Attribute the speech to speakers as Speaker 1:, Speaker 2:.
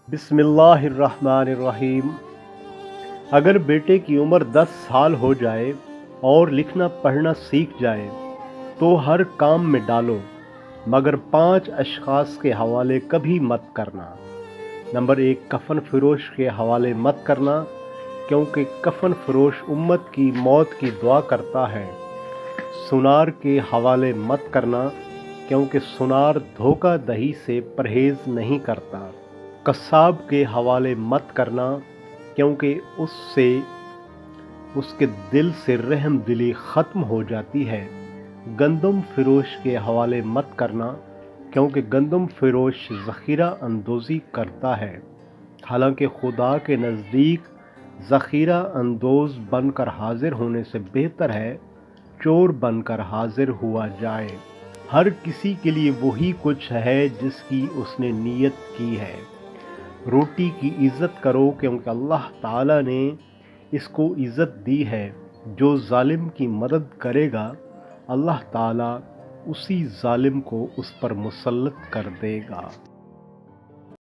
Speaker 1: بسم اللہ الرحمن الرحیم۔ اگر بیٹے کی عمر 10 سال ہو جائے اور لکھنا پڑھنا سیکھ جائے تو ہر کام میں ڈالو، مگر 5 اشخاص کے حوالے کبھی مت کرنا۔ نمبر 1، کفن فروش کے حوالے مت کرنا، کیونکہ کفن فروش امت کی موت کی دعا کرتا ہے۔ سنار کے حوالے مت کرنا، کیونکہ سنار دھوکہ دہی سے پرہیز نہیں کرتا۔ قصاب کے حوالے مت کرنا، کیونکہ اس کے دل سے رحم دلی ختم ہو جاتی ہے۔ گندم فروش کے حوالے مت کرنا، کیونکہ گندم فروش ذخیرہ اندوزی کرتا ہے، حالانکہ خدا کے نزدیک ذخیرہ اندوز بن کر حاضر ہونے سے بہتر ہے چور بن کر حاضر ہوا جائے۔ ہر کسی کے لیے وہی کچھ ہے جس کی اس نے نیت کی ہے۔ روٹی کی عزت کرو، کیونکہ اللہ تعالیٰ نے اس کو عزت دی ہے۔ جو ظالم کی مدد کرے گا، اللہ تعالیٰ اسی ظالم کو اس پر مسلط کر دے گا۔